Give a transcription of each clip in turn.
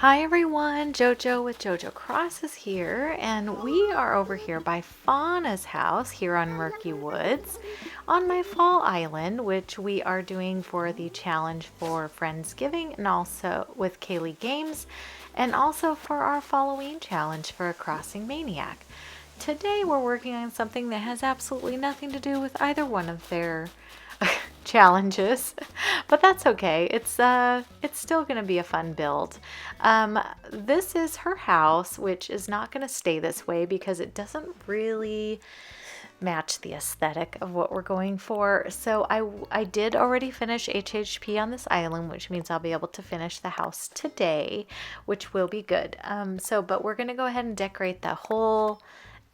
Hi everyone, JoJo with JoJo Crosses here, and we are over here by Fauna's house here on Murkywoods on my fall island, which we are doing for the challenge for Friendsgiving and also with Kaylee Games, and also for our Falloween challenge for a Crossing Maniac. Today we're working on something that has absolutely nothing to do with either one of their challenges, but that's okay. It's still gonna be a fun build. This is her house, which is not gonna stay this way because it doesn't really match the aesthetic of what we're going for. So I did already finish HHP on this island, which means I'll be able to finish the house today, which will be good. But we're gonna go ahead and decorate the whole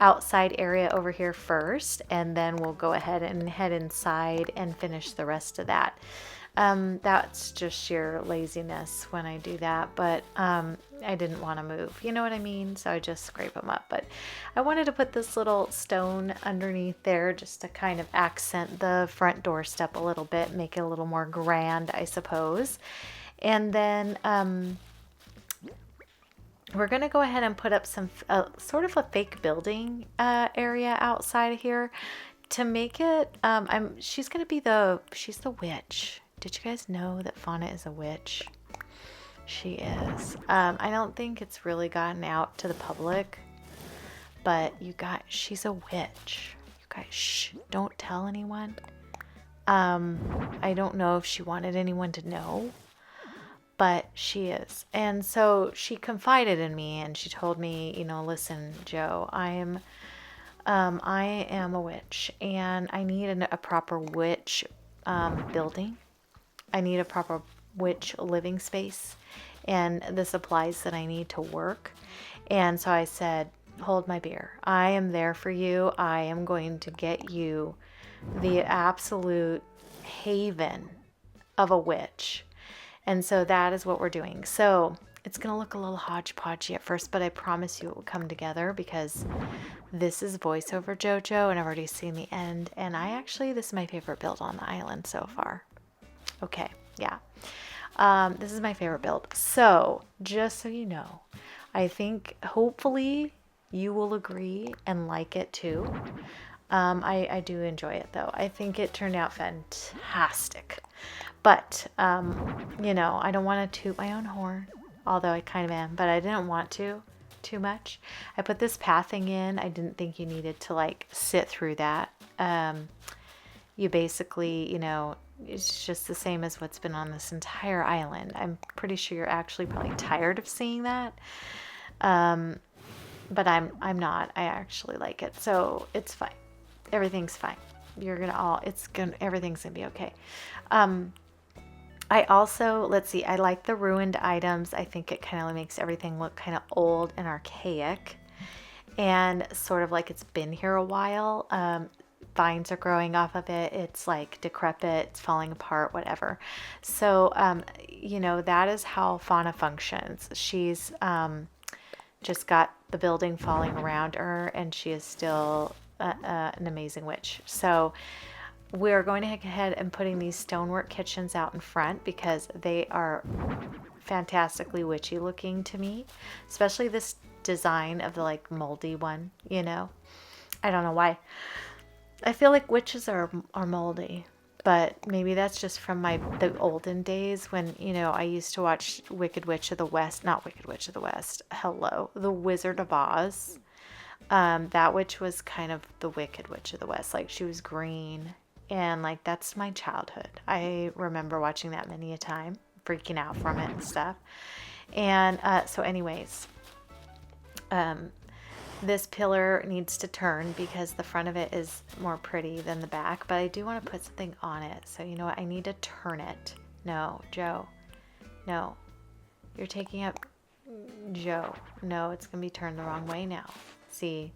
outside area over here first, and then we'll go ahead and head inside and finish the rest of that. That's just sheer laziness when I do that, but I didn't want to move, you know what I mean? So I just scrape them up. But I wanted to put this little stone underneath there just to kind of accent the front doorstep a little bit, make it a little more grand, I suppose. And then we're going to go ahead and put up some sort of a fake building area outside of here to make it, she's going to be she's the witch. Did you guys know that Fauna is a witch? She is. I don't think it's really gotten out to the public, but she's a witch. You guys, shh, don't tell anyone. I don't know if she wanted anyone to know, but she is. And so she confided in me and she told me, listen, Joe, I am a witch and I need a proper witch building. I need a proper witch living space, and the supplies that I need to work. And so I said, hold my beer. I am there for you. I am going to get you the absolute haven of a witch. And so that is what we're doing. So it's going to look a little hodgepodgey at first, but I promise you it will come together because this is voiceover JoJo and I've already seen the end. And this is my favorite build on the island so far. Okay, yeah. This is my favorite build. So just so you know, I think hopefully you will agree and like it too. I do enjoy it though. I think it turned out fantastic. But, I don't want to toot my own horn, although I kind of am, but I didn't want to too much. I put this pathing in. I didn't think you needed to sit through that. You basically, it's just the same as what's been on this entire island. I'm pretty sure you're actually probably tired of seeing that. But I'm not. I actually like it. So it's fine. Everything's fine. Everything's gonna be okay. I also, let's see, I like the ruined items. I think it kind of makes everything look kind of old and archaic and sort of like it's been here a while. Vines are growing off of it. It's like decrepit, it's falling apart, whatever. So, that is how Fauna functions. She's just got the building falling around her and she is still an amazing witch. So we're going to go ahead and putting these stonework kitchens out in front because they are fantastically witchy looking to me, especially this design of the moldy one, I don't know why. I feel like witches are moldy, but maybe that's just from the olden days when, I used to watch Wicked Witch of the West, not Wicked Witch of the West, hello, The Wizard of Oz. That witch was kind of the Wicked Witch of the West. She was green and that's my childhood. I remember watching that many a time, freaking out from it and stuff. And so anyways, this pillar needs to turn because the front of it is more pretty than the back, but I do want to put something on it. So you know what? I need to turn it. No, Joe. No. You're taking up Joe. No, it's going to be turned the wrong way now. See,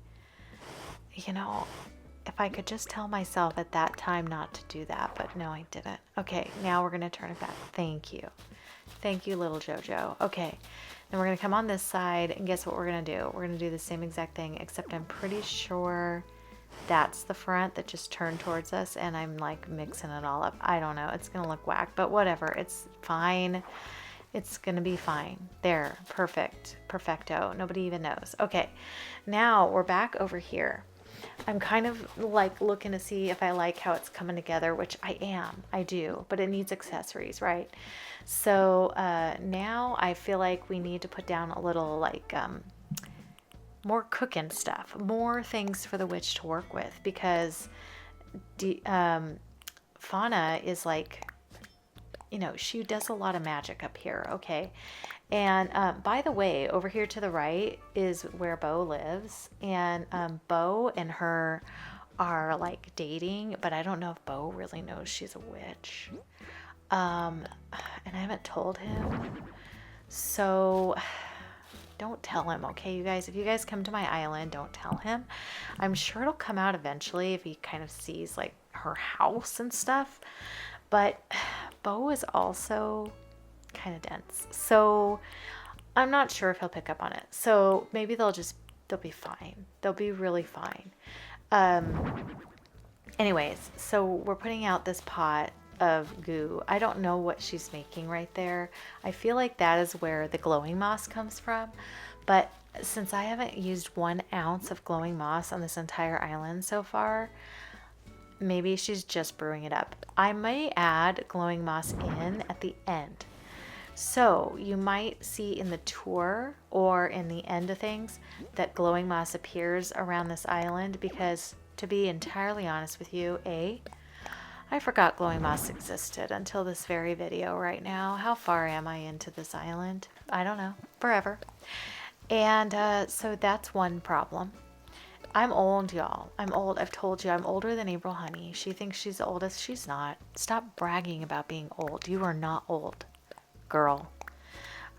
if I could just tell myself at that time not to do that, but no, I didn't. Okay, now we're going to turn it back. Thank you. Thank you, little JoJo. Okay, then we're going to come on this side, and guess what we're going to do? We're going to do the same exact thing, except I'm pretty sure that's the front that just turned towards us, and I'm mixing it all up. I don't know. It's going to look whack, but whatever. It's fine. It's gonna be fine. There, perfect, perfecto. Nobody even knows. Okay, now we're back over here. I'm kind of like looking to see if I like how it's coming together, which I do, but it needs accessories, right? So now I feel like we need to put down a little like more cooking stuff, more things for the witch to work with, because Fauna is like, you know, she does a lot of magic up here, okay? And by the way, over here to the right is where Bo lives, and Bo and her are like dating, but I don't know if Bo really knows she's a witch. And I haven't told him, so don't tell him, okay, you guys? If you guys come to my island, don't tell him. I'm sure it'll come out eventually if he kind of sees like her house and stuff. But Bo is also kind of dense, so I'm not sure if he'll pick up on it. So maybe they'll be fine. They'll be really fine. Anyways, so we're putting out this pot of goo. I don't know what she's making right there. I feel like that is where the glowing moss comes from, but since I haven't used 1 ounce of glowing moss on this entire island so far, maybe she's just brewing it up. I may add glowing moss in at the end. So you might see in the tour or in the end of things that glowing moss appears around this island, because to be entirely honest with you, I forgot glowing moss existed until this very video right now. How far am I into this island? I don't know. Forever. And so that's one problem. I'm old, y'all. I'm old. I've told you I'm older than April Honey. She thinks she's the oldest. She's not. Stop bragging about being old. You are not old, girl.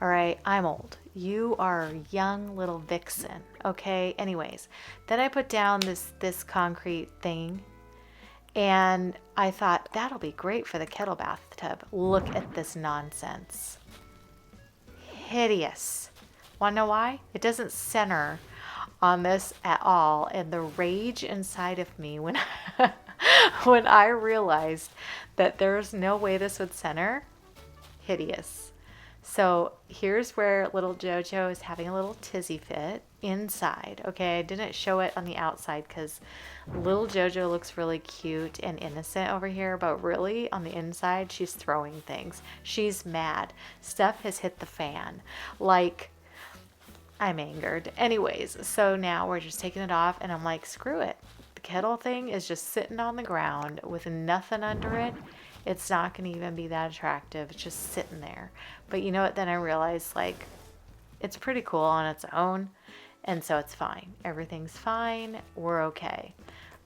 All right, I'm old. You are a young little vixen. Okay. Anyways, then I put down this concrete thing, and I thought that'll be great for the kettle bathtub. Look at this nonsense. Hideous. Want to know why? It doesn't center on this at all, and the rage inside of me when when I realized that there's no way this would center, hideous. So here's where little JoJo is having a little tizzy fit inside. Okay, I didn't show it on the outside because little JoJo looks really cute and innocent over here, but really on the inside she's throwing things. She's mad. Stuff has hit the fan. Like, I'm angered. Anyways, so now we're just taking it off, and I'm like, screw it. The kettle thing is just sitting on the ground with nothing under it. It's not going to even be that attractive. It's just sitting there. But you know what? Then I realized, like, it's pretty cool on its own, and so it's fine. Everything's fine. We're okay.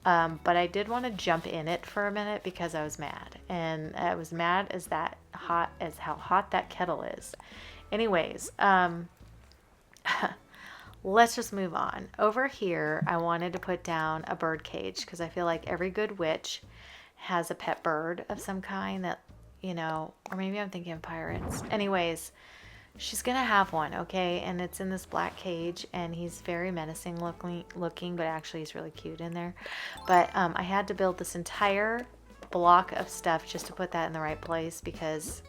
But I did want to jump in it for a minute because I was mad. And I was mad as how hot that kettle is. Anyways, let's just move on. Over here, I wanted to put down a bird cage because I feel like every good witch has a pet bird of some kind that, you know, or maybe I'm thinking of pirates. Anyways, she's going to have one, okay? And it's in this black cage, and he's very menacing looking, but actually he's really cute in there. But I had to build this entire block of stuff just to put that in the right place because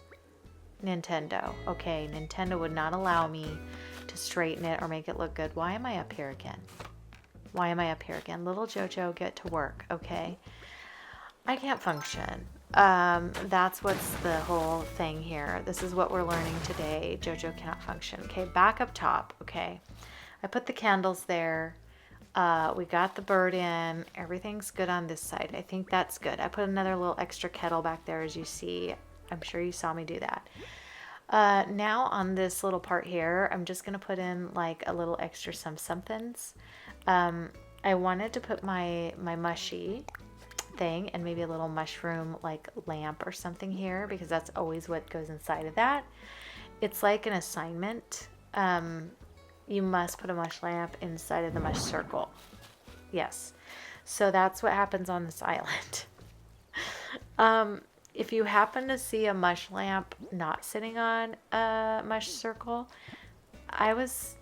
Nintendo, okay? Nintendo would not allow me to straighten it or make it look good. Why am I up here again? Why am I up here again? Little JoJo, get to work, okay? I can't function. That's what's the whole thing here. This is what we're learning today. JoJo cannot function. Okay, back up top, okay? I put the candles there. We got the bird in. Everything's good on this side. I think that's good. I put another little extra kettle back there, as you see. I'm sure you saw me do that. Now on this little part here, I'm just going to put in like a little extra somethings. I wanted to put my mushy thing and maybe a little mushroom like lamp or something here because that's always what goes inside of that. It's like an assignment. You must put a mush lamp inside of the mush circle. Yes. So that's what happens on this island. If you happen to see a mush lamp not sitting on a mush circle, I was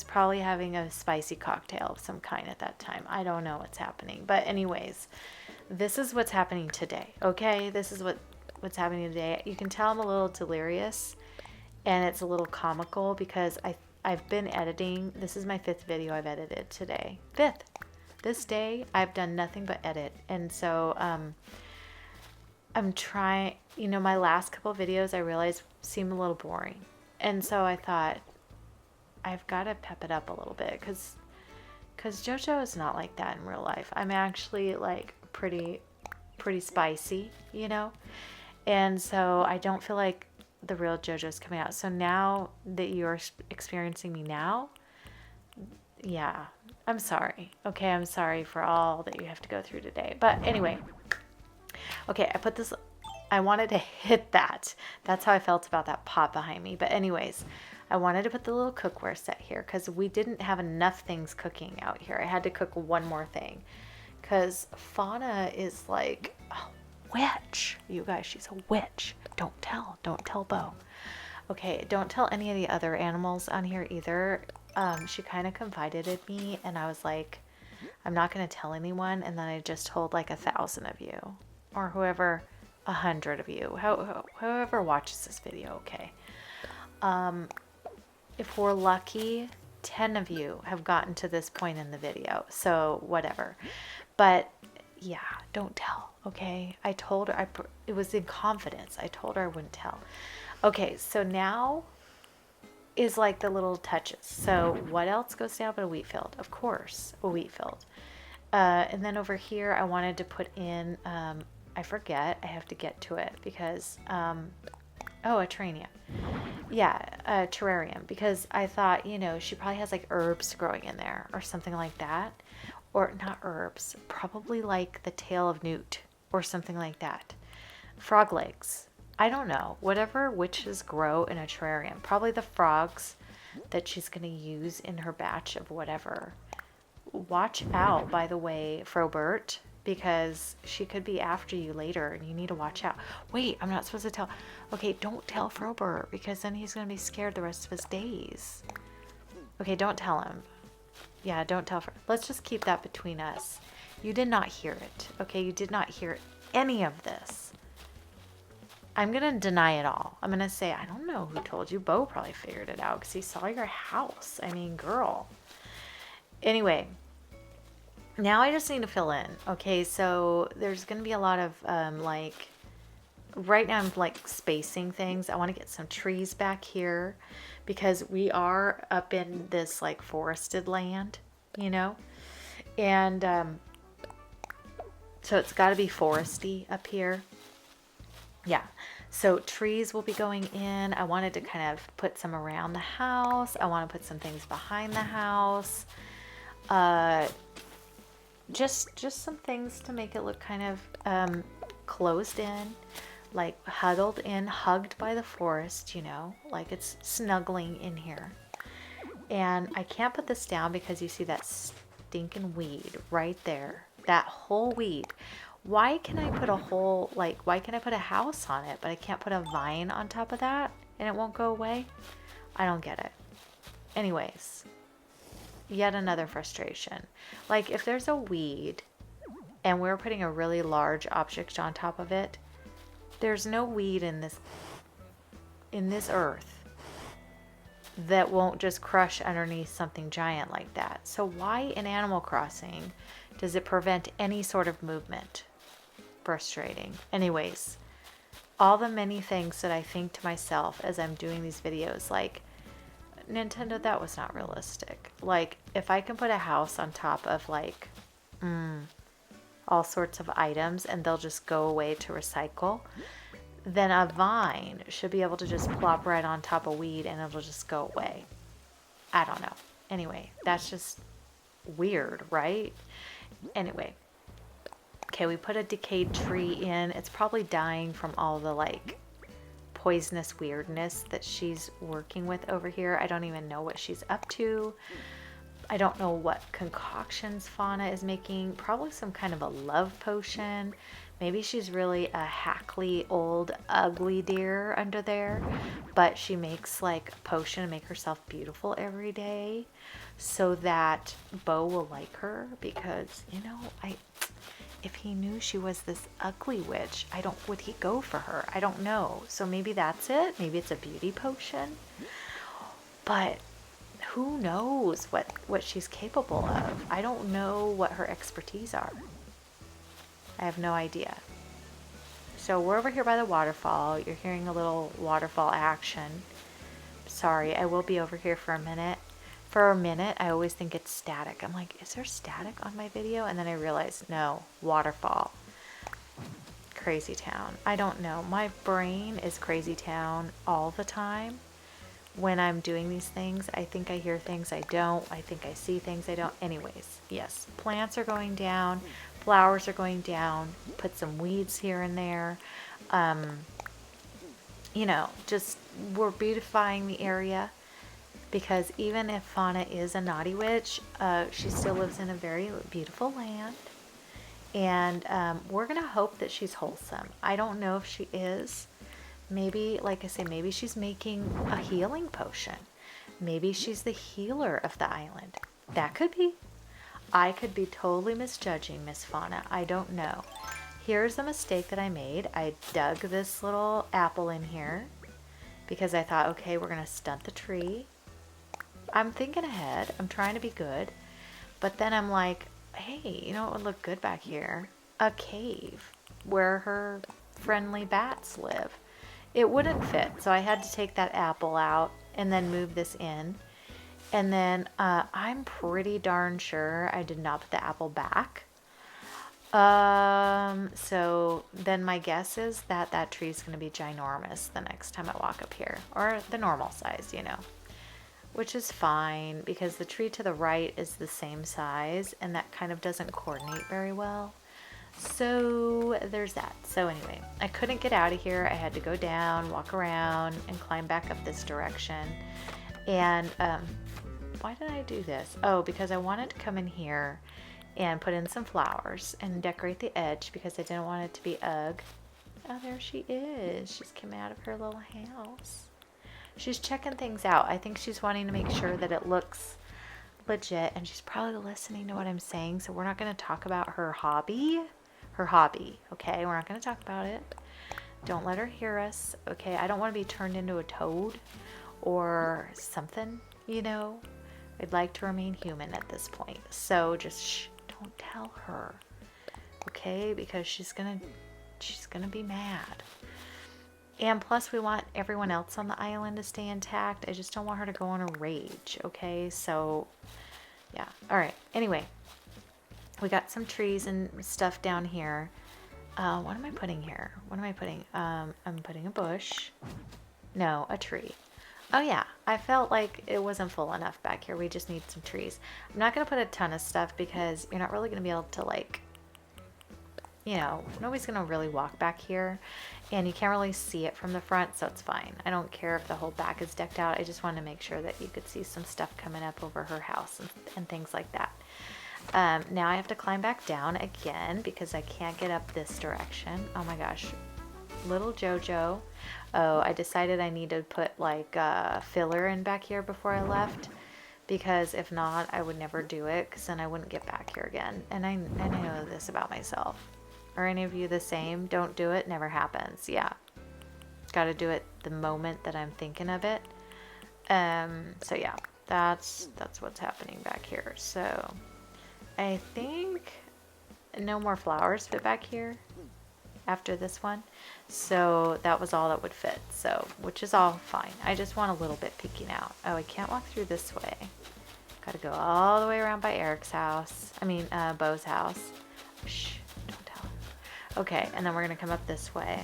probably having a spicy cocktail of some kind at that time. I don't know what's happening. But anyways, this is what's happening today, okay? This is what what's happening today. You can tell I'm a little delirious and it's a little comical because I've been editing. This is my 5th video I've edited today. 5th. This day I've done nothing but edit. And so I'm trying, my last couple videos I realized seem a little boring. And so I thought I've got to pep it up a little bit because JoJo is not like that in real life. I'm actually like pretty spicy, and so I don't feel like the real JoJo's coming out. So now that you're experiencing me now, yeah, I'm sorry. Okay, I'm sorry for all that you have to go through today. But anyway, okay, I wanted to hit that. That's how I felt about that pot behind me. But anyways, I wanted to put the little cookware set here because we didn't have enough things cooking out here. I had to cook one more thing because Fauna is like a witch. You guys, she's a witch. Don't tell Bo. Okay, don't tell any of the other animals on here either. She kind of confided in me and I was like, I'm not going to tell anyone. And then I just told like 1,000 of you or whoever, 100 of you, whoever watches this video. Okay. If we're lucky, 10 of you have gotten to this point in the video. So whatever. But yeah, don't tell. Okay. I told her, it was in confidence. I told her I wouldn't tell. Okay. So now is like the little touches. So what else goes down but a wheat field? Of course, a wheat field. And then over here, I wanted to put in, I forget, I have to get to it because, a terrarium. Yeah, a terrarium, because I thought, she probably has like herbs growing in there or something like that. Or not herbs, probably like the tail of newt or something like that. Frog legs. I don't know. Whatever witches grow in a terrarium. Probably the frogs that she's going to use in her batch of whatever. Watch out, by the way, Frobert, because she could be after you later and you need to watch out. Wait, I'm not supposed to tell. Okay, don't tell Frobert because then he's going to be scared the rest of his days. Okay, don't tell him. Yeah, don't tell. Let's just keep that between us. You did not hear it. Okay, you did not hear any of this. I'm going to deny it all. I'm going to say, I don't know who told you. Bo probably figured it out because he saw your house. I mean, girl. Anyway, now I just need to fill in. Okay, so there's going to be a lot of right now I'm like spacing things. I want to get some trees back here because we are up in this like forested land, and so it's got to be foresty up here. Yeah, so trees will be going in. I wanted to kind of put some around the house. I want to put some things behind the house. Just some things to make it look kind of closed in, like huddled in, hugged by the forest, like it's snuggling in here. And I can't put this down because you see that stinking weed right there, that whole weed. Why can I put why can I put a house on it, but I can't put a vine on top of that and it won't go away? I don't get it. Anyways, yet another frustration. Like if there's a weed and we're putting a really large object on top of it, there's no weed in this earth that won't just crush underneath something giant like that. So why in Animal Crossing does it prevent any sort of movement? Frustrating. Anyways, all the many things that I think to myself as I'm doing these videos, like, Nintendo, that was not realistic. Like, if I can put a house on top of like all sorts of items and they'll just go away to recycle, then a vine should be able to just plop right on top of weed and it'll just go away. I don't know. Anyway, that's just weird, right? Anyway. Okay, we put a decayed tree in. It's probably dying from all the like poisonous weirdness that she's working with over here. I don't even know what she's up to. I don't know what concoctions Fauna is making. Probably some kind of a love potion. Maybe she's really a hackly old ugly deer under there, but she makes like a potion to make herself beautiful every day so that Bo will like her because, if he knew she was this ugly witch, would he go for her? I don't know. So maybe that's it. Maybe it's a beauty potion. But who knows what she's capable of? I don't know what her expertise are. I have no idea. So we're over here by the waterfall. You're hearing a little waterfall action. Sorry, I will be over here for a minute. For a minute, I always think it's static. I'm like, is there static on my video? And then I realize, no, waterfall. Crazy town. I don't know. My brain is crazy town all the time. When I'm doing these things, I think I hear things I don't. I think I see things I don't. Anyways, yes, plants are going down. Flowers are going down. Put some weeds here and there. You know, just we're beautifying the area. Because even if Fauna is a naughty witch, she still lives in a very beautiful land. And we're going to hope that she's wholesome. I don't know if she is. Maybe, like I say, maybe she's making a healing potion. Maybe she's the healer of the island. That could be. I could be totally misjudging Miss Fauna. I don't know. Here's a mistake that I made. I dug this little apple in here because I thought, okay, we're going to stunt the tree. I'm thinking ahead. I'm trying to be good. But then I'm like, hey, you know what would look good back here? A cave where her friendly bats live. It wouldn't fit, so I had to take that apple out and then move this in. And then I'm pretty darn sure I did not put the apple back. So then my guess is that that tree is going to be ginormous the next time I walk up here. Or the normal size, you know. Which is fine because the tree to the right is the same size and that kind of doesn't coordinate very well. So there's that. So anyway, I couldn't get out of here. I had to go down, walk around, and climb back up this direction. And why did I do this? Oh, because I wanted to come in here and put in some flowers and decorate the edge because I didn't want it to be ugh. Oh, there she is. She's come out of her little house. She's checking things out. I think she's wanting to make sure that it looks legit, and she's probably listening to what I'm saying, so we're not going to talk about her hobby. Her hobby, okay? We're not going to talk about it. Don't let her hear us, okay? I don't want to be turned into a toad or something, you know? I'd like to remain human at this point. So just shh, don't tell her, okay? Because she's gonna be mad. And plus, we want everyone else on the island to stay intact. I just don't want her to go on a rage, okay? So, yeah. All right. Anyway, we got some trees and stuff down here. What am I putting here? What am I putting? I'm putting a bush. No, a tree. Oh, yeah. I felt like it wasn't full enough back here. We just need some trees. I'm not going to put a ton of stuff because you're not really going to be able to, like, you know, nobody's going to really walk back here. And you can't really see it from the front, so it's fine. I don't care if the whole back is decked out. I just wanted to make sure that you could see some stuff coming up over her house and things like that. Now I have to climb back down again because I can't get up this direction. Oh my gosh. Little Jojo. Oh, I decided I need to put like filler in back here before I left. Because if not, I would never do it because then I wouldn't get back here again. And I know this about myself. Are any of you the same? Don't do it, never happens. Yeah. Got to do it the moment that I'm thinking of it. So yeah, that's what's happening back here. So I think no more flowers fit back here after this one. So that was all that would fit. So, which is all fine. I just want a little bit peeking out. Oh, I can't walk through this way. Got to go all the way around by Eric's house. I mean, Bo's house. Shh. Okay, and then we're going to come up this way.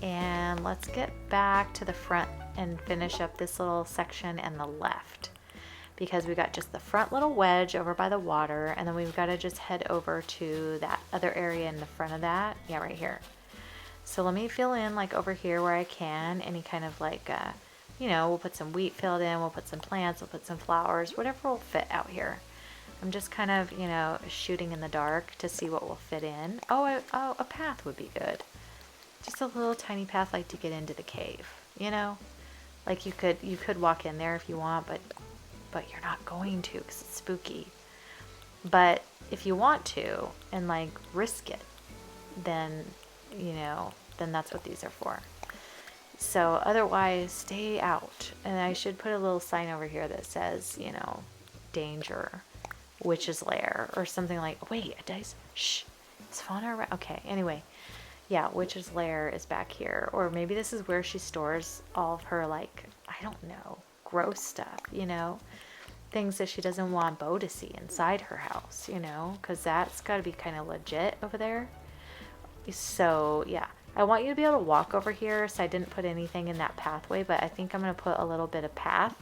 And let's get back to the front and finish up this little section and the left. Because we got just the front little wedge over by the water, and then we've got to just head over to that other area in the front of that. Yeah, right here. So let me fill in like over here where I can, any kind of like, you know, we'll put some wheat filled in, we'll put some plants, we'll put some flowers, whatever will fit out here. I'm just kind of, you know, shooting in the dark to see what will fit in. Oh, a path would be good. Just a little tiny path like to get into the cave, you know? Like you could walk in there if you want, but you're not going to because it's spooky. But if you want to and like risk it, then, you know, then that's what these are for. So otherwise, stay out. And I should put a little sign over here that says, you know, danger, witch's lair, or something like, wait, dice, shh, is Fauna around? Okay, anyway, yeah, witch's lair is back here. Or maybe this is where she stores all of her, like, I don't know, gross stuff, you know, things that she doesn't want Bo to see inside her house, you know, because that's got to be kind of legit over there. So yeah, I want you to be able to walk over here, so I didn't put anything in that pathway, but I think I'm going to put a little bit of path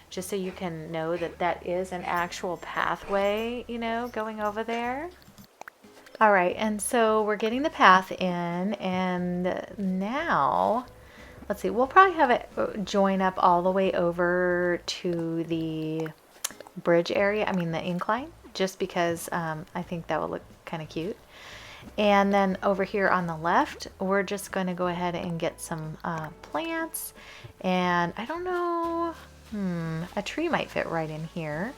just so you can know that that is an actual pathway, you know, going over there. All right, and so we're getting the path in, and now let's see, we'll probably have it join up all the way over to the bridge area, I mean the incline, just because I think that would look kind of cute. And then over here on the left, we're just going to go ahead and get some plants. And I don't know, a tree might fit right in here.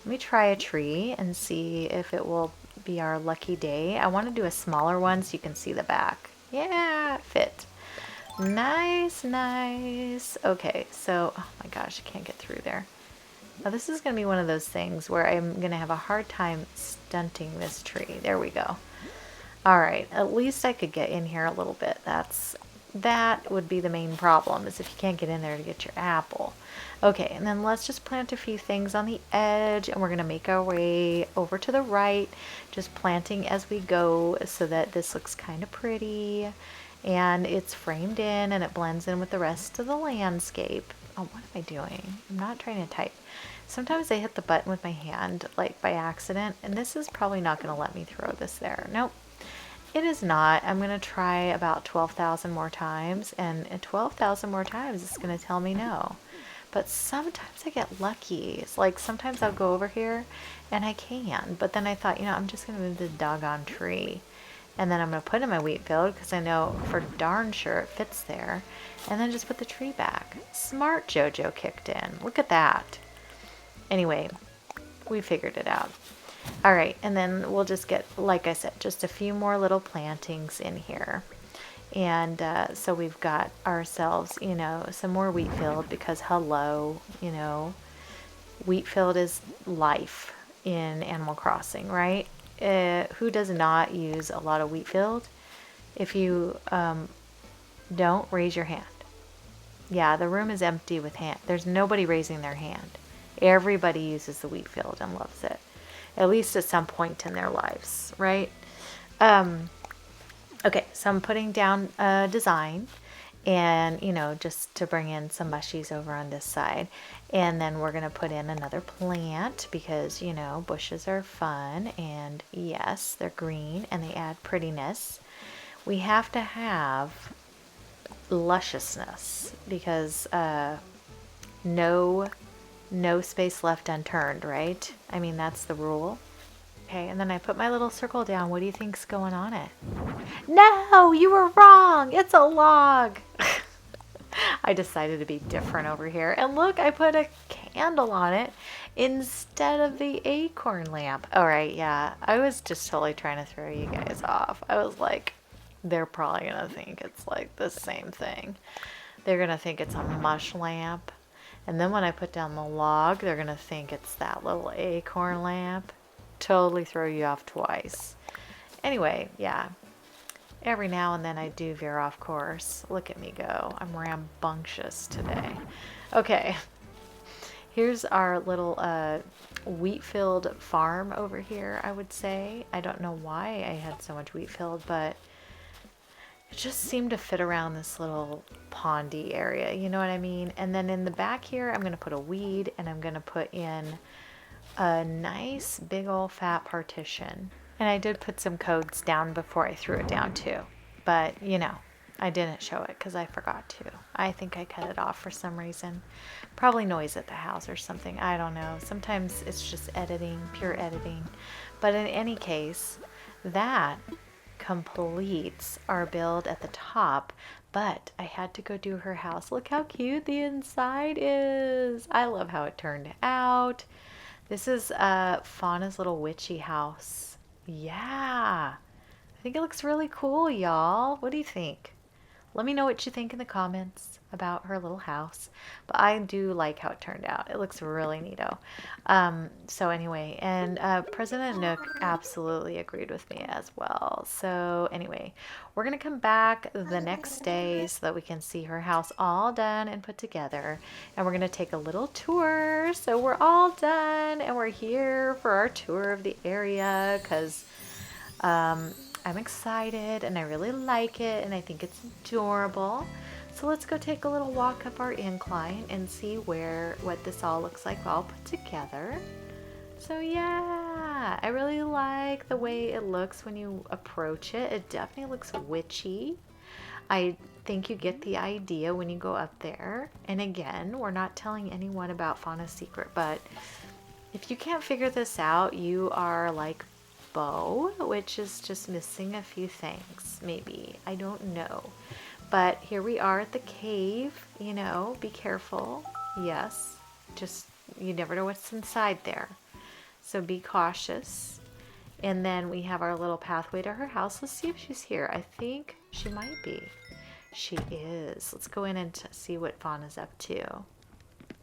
Let me try a tree and see if it will be our lucky day. I want to do a smaller one so you can see the back. Yeah, it fit. Nice, nice. Okay, so, oh my gosh, I can't get through there. Now this is going to be one of those things where I'm going to have a hard time stunting this tree. There we go. All right, at least I could get in here a little bit. That would be the main problem, is if you can't get in there to get your apple. Okay, and then let's just plant a few things on the edge, and we're going to make our way over to the right, just planting as we go so that this looks kind of pretty, and it's framed in and it blends in with the rest of the landscape. Oh, what am I doing? I'm not trying to type. Sometimes I hit the button with my hand, like by accident, and this is probably not going to let me throw this there. Nope. It is not. I'm going to try about 12,000 more times, and 12,000 more times it's going to tell me no. But sometimes I get lucky. It's like sometimes I'll go over here and I can, but then I thought, you know, I'm just going to move the doggone tree. And then I'm going to put in my wheat field because I know for darn sure it fits there. And then just put the tree back. Smart JoJo kicked in. Look at that. Anyway, we figured it out. All right, and then we'll just get, like I said, just a few more little plantings in here. And so we've got ourselves, you know, some more wheat field because hello, you know, wheat field is life in Animal Crossing, right? Who does not use a lot of wheat field? If you don't, raise your hand. Yeah, the room is empty with hand. There's nobody raising their hand. Everybody uses the wheat field and loves it. At least at some point in their lives, right? Okay, so I'm putting down a design and, you know, just to bring in some mushies over on this side. And then we're going to put in another plant because, you know, bushes are fun and yes, they're green and they add prettiness. We have to have lusciousness because no space left unturned, right? I mean, that's the rule. Okay, and then I put my little circle down. What do you think's going on it? No, you were wrong. It's a log. I decided to be different over here. And look, I put a candle on it instead of the acorn lamp. All right, yeah. I was just totally trying to throw you guys off. I was like, they're probably going to think it's like the same thing. They're going to think it's a mush lamp. And then when I put down the log, they're going to think it's that little acorn lamp. Totally throw you off twice. Anyway, yeah. Every now and then I do veer off course. Look at me go. I'm rambunctious today. Okay. Here's our little wheat field farm over here, I would say. I don't know why I had so much wheat field, but it just seemed to fit around this little pondy area, you know what I mean? And then in the back here, I'm going to put a weed and I'm going to put in a nice big old fat partition. And I did put some codes down before I threw it down too. But, you know, I didn't show it because I forgot to. I think I cut it off for some reason. Probably noise at the house or something. I don't know. Sometimes it's just editing, pure editing. But in any case, that completes our build at the top, but I had to go do her house. Look how cute the inside is. I love how it turned out. This is Fauna's little witchy house. Yeah. I think it looks really cool, y'all. What do you think? Let me know what you think in the comments about her little house. But I do like how it turned out. It looks really neato. So anyway, and President Nook absolutely agreed with me as well. So anyway, we're going to come back the next day so that we can see her house all done and put together. And we're going to take a little tour. So we're all done and we're here for our tour of the area because I'm excited and I really like it and I think it's adorable. So let's go take a little walk up our incline and see what this all looks like all put together. So yeah, I really like the way it looks when you approach it. It definitely looks witchy. I think you get the idea when you go up there. And again, we're not telling anyone about Fauna's secret, but if you can't figure this out, you are like Bo, which is just missing a few things, maybe. I don't know. But here we are at the cave, you know, be careful. Yes, just you never know what's inside there. So be cautious. And then we have our little pathway to her house. Let's see if she's here. I think she might be. She is. Let's go in and see what Fauna's up to.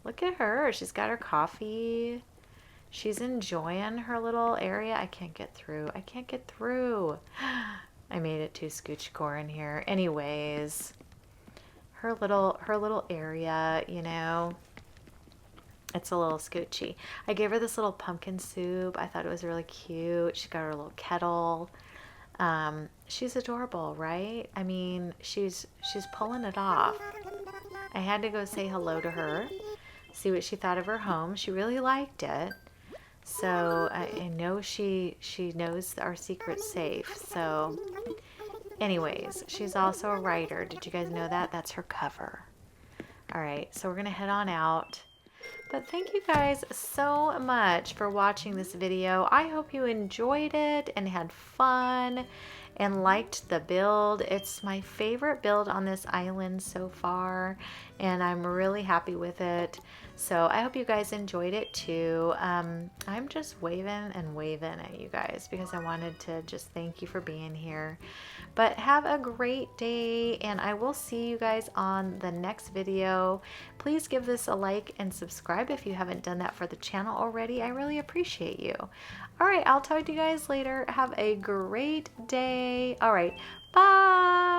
Look at her. She's got her coffee. She's enjoying her little area. I can't get through. I can't get through. I made it too scoochcore in here. Anyways, her little area, you know, it's a little scoochy. I gave her this little pumpkin soup. I thought it was really cute. She got her little kettle. She's adorable, right? I mean, she's pulling it off. I had to go say hello to her, see what she thought of her home. She really liked it. So I know she knows our secret's safe. So anyways, she's also a writer. Did you guys know that? That's her cover. All right, so we're going to head on out. But thank you guys so much for watching this video. I hope you enjoyed it and had fun and liked the build. It's my favorite build on this island so far, and I'm really happy with it. So I hope you guys enjoyed it too. I'm just waving and waving at you guys because I wanted to just thank you for being here. But have a great day, and I will see you guys on the next video. Please give this a like and subscribe if you haven't done that for the channel already. I really appreciate you. All right, I'll talk to you guys later. Have a great day. All right, bye.